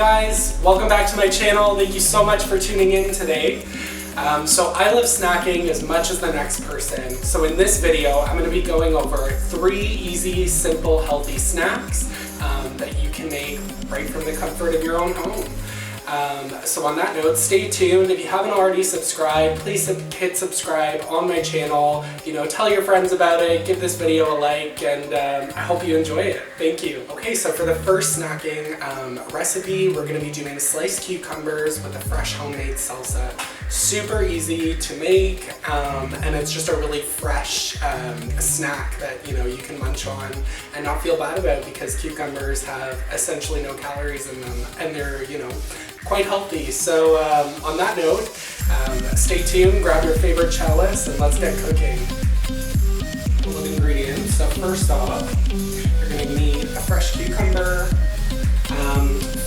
guys, welcome back to my channel. Thank you so much for tuning in today. So I love snacking as much as the next person. So in this video, I'm going to be going over 3 easy, simple, healthy snacks that you can make right from the comfort of your own home. So on that note, stay tuned. If you haven't already subscribed, please hit subscribe on my channel. You know, tell your friends about it, give this video a like, and I hope you enjoy it. Thank you. Okay, so for the first snacking recipe, we're going to be doing sliced cucumbers with a fresh homemade salsa. Super easy to make, and it's just a really fresh snack that you can munch on and not feel bad about, because cucumbers have essentially no calories in them, and they're quite healthy. So on that note, stay tuned, grab your favorite chalice, and let's get cooking. Full of ingredients. So first off, you're going to need a fresh cucumber,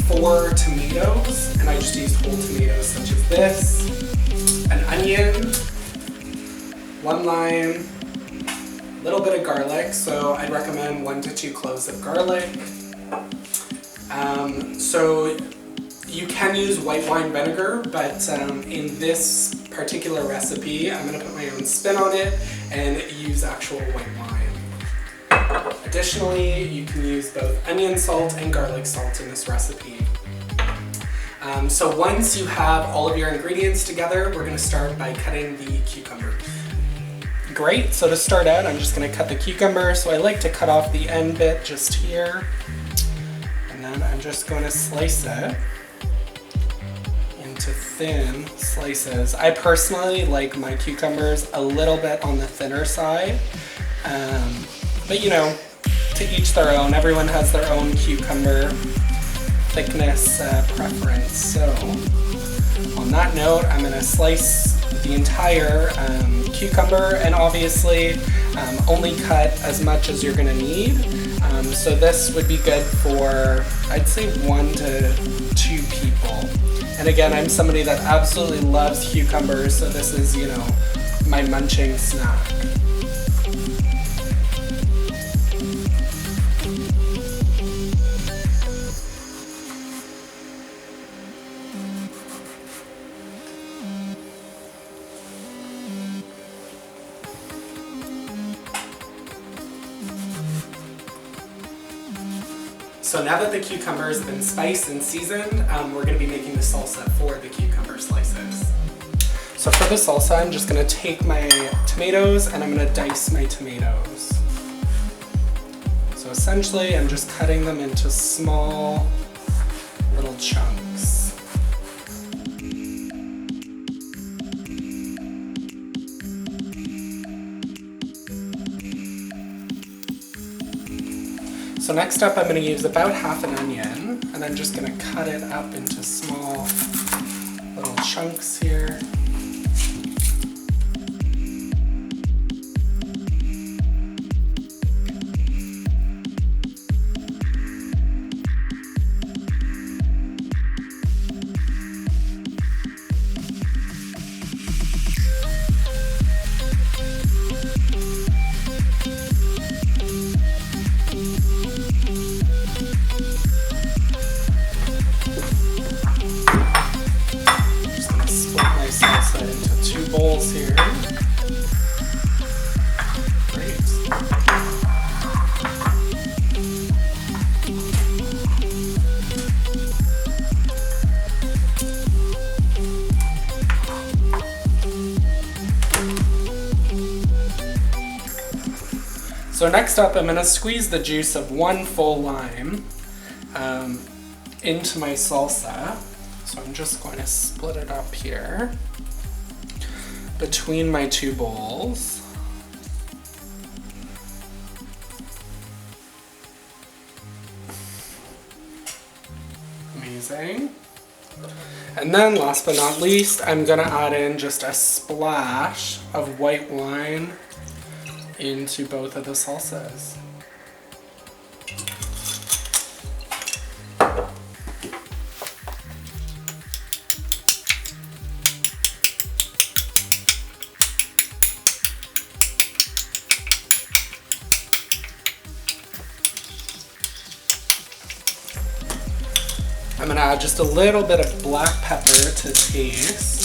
4 tomatoes, and I just used whole tomatoes such as this, an onion, 1 lime, a little bit of garlic, so I'd recommend 1 to 2 cloves of garlic. So you can use white wine vinegar, but in this particular recipe, I'm going to put my own spin on it and use actual white wine. Additionally, you can use both onion salt and garlic salt in this recipe. So once you have all of your ingredients together, we're going to start by cutting the cucumbers. Great, so to start out, I'm just going to cut the cucumber. So I like to cut off the end bit just here, and then I'm just going to slice it into thin slices. I personally like my cucumbers a little bit on the thinner side, but to each their own. Everyone has their own cucumber thickness preference. So on that note, I'm going to slice the entire cucumber, and obviously only cut as much as you're going to need. So this would be good for, I'd say, 1 to 2 people. And again, I'm somebody that absolutely loves cucumbers, so this is, my munching snack. So now that the cucumbers have been spiced and seasoned, we're going to be making the salsa for the cucumber slices. So for the salsa, I'm just going to take my tomatoes and I'm going to dice my tomatoes. So essentially, I'm just cutting them into small little chunks. So next up, I'm going to use about half an onion, and I'm just going to cut it up into small little chunks here. Bowls here. Great. So next up, I'm going to squeeze the juice of 1 full lime into my salsa. So I'm just going to split it up here between my 2 bowls. Amazing. And then last but not least, I'm going to add in just a splash of white wine into both of the salsas. I'm gonna add just a little bit of black pepper to taste.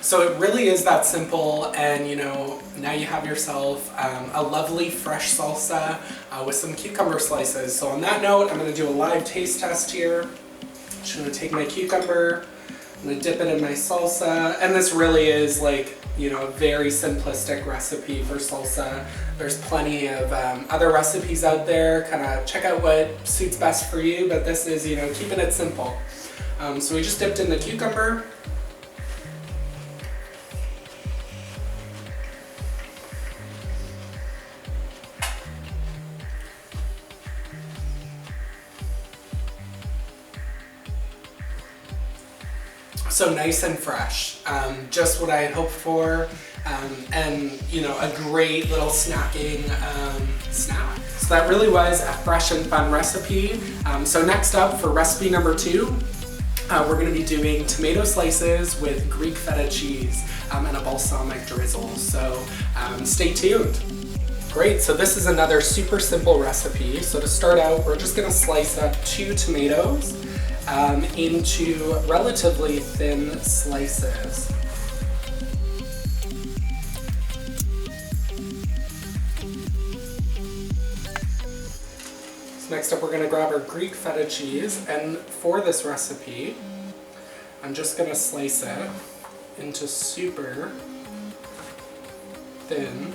So it really is that simple, and you know, now you have yourself a lovely fresh salsa with some cucumber slices. So on that note, I'm going to do a live taste test here. I'm just going to take my cucumber, I'm going to dip it in my salsa, and this really is like, you know, a very simplistic recipe for salsa. There's plenty of other recipes out there, kind of check out what suits best for you, but this is, you know, keeping it simple. So we just dipped in the cucumber. So nice and fresh, just what I had hoped for, and you know, a great little snacking snack. So that really was a fresh and fun recipe. So next up for recipe number 2, we're going to be doing tomato slices with Greek feta cheese and a balsamic drizzle. So stay tuned. Great, so this is another super simple recipe. So to start out, we're just going to slice up 2 tomatoes into relatively thin slices. So next up we're going to grab our Greek feta cheese, and for this recipe I'm just going to slice it into super thin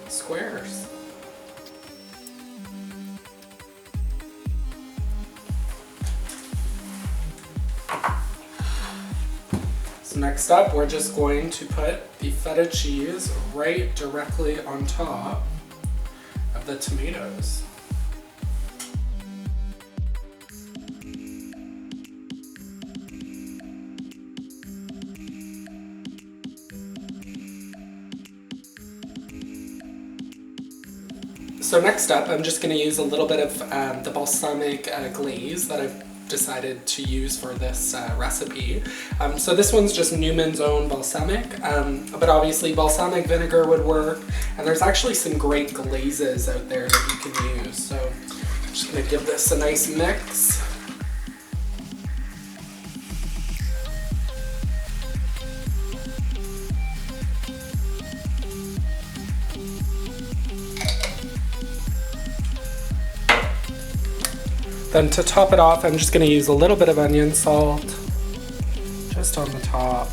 squares. Next up, we're just going to put the feta cheese right directly on top of the tomatoes. So next up, I'm just going to use a little bit of the balsamic glaze that I've decided to use for this recipe. So this one's just Newman's Own balsamic, but obviously balsamic vinegar would work, and there's actually some great glazes out there that you can use. So I'm just going to give this a nice mix. Then to top it off, I'm just going to use a little bit of onion salt just on the top.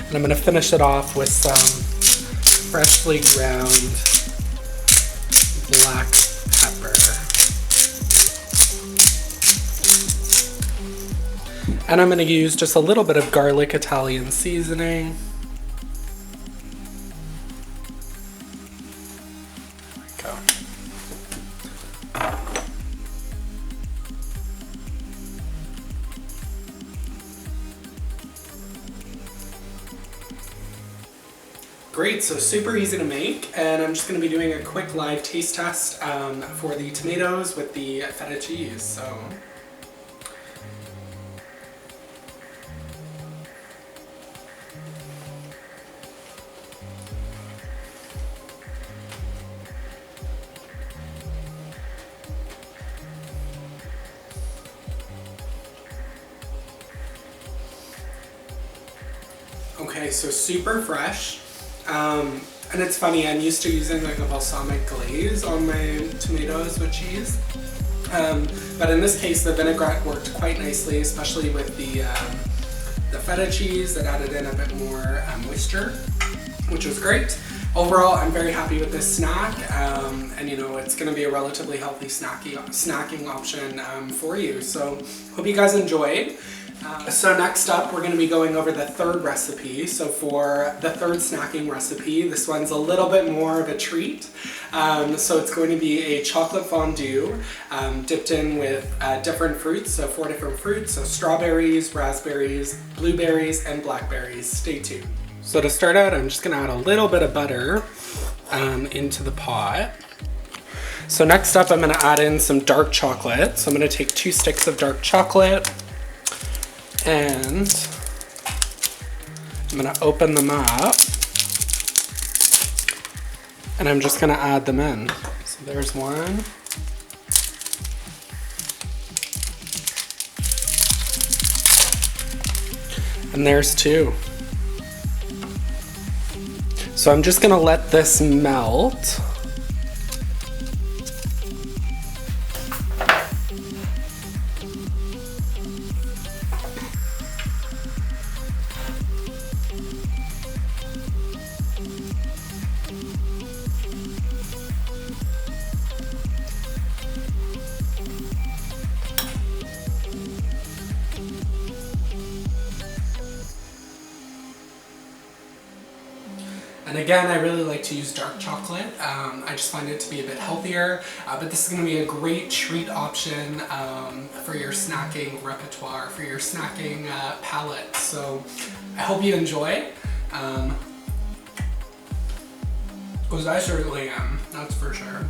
And I'm going to finish it off with some freshly ground black pepper. And I'm going to use just a little bit of garlic Italian seasoning. Great, so super easy to make, and I'm just going to be doing a quick live taste test for the tomatoes with the feta cheese. So okay, so super fresh. And it's funny, I'm used to using like a balsamic glaze on my tomatoes with cheese. But in this case, the vinaigrette worked quite nicely, especially with the feta cheese that added in a bit more moisture, which was great. Overall, I'm very happy with this snack, and you know, it's going to be a relatively healthy snacking option for you. So hope you guys enjoyed. So next up, we're going to be going over the third recipe. So for the third snacking recipe, this one's a little bit more of a treat. So it's going to be a chocolate fondue dipped in with different fruits, so 4 different fruits, so strawberries, raspberries, blueberries, and blackberries. Stay tuned. So to start out, I'm just going to add a little bit of butter into the pot. So next up, I'm gonna add in some dark chocolate. So I'm gonna take 2 sticks of dark chocolate and I'm gonna open them up and I'm just gonna add them in. So there's one. And there's 2. So I'm just gonna let this melt. And again, I really like to use dark chocolate. I just find it to be a bit healthier, but this is going to be a great treat option for your snacking repertoire, for your snacking palette. So I hope you enjoy. Because I certainly am, that's for sure.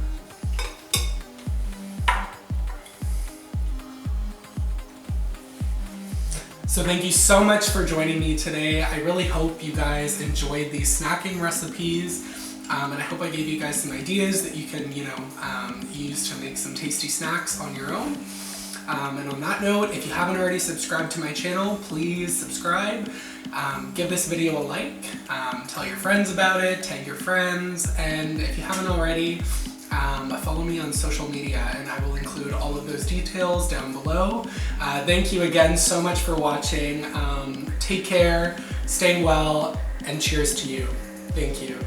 So thank you so much for joining me today. I really hope you guys enjoyed these snacking recipes, and I hope I gave you guys some ideas that you can, use to make some tasty snacks on your own. And on that note, if you haven't already subscribed to my channel, please subscribe. Give this video a like, tell your friends about it, tag your friends, and if you haven't already, follow me on social media and I will include all of those details down below. Thank you again so much for watching. Take care, stay well, and cheers to you. Thank you.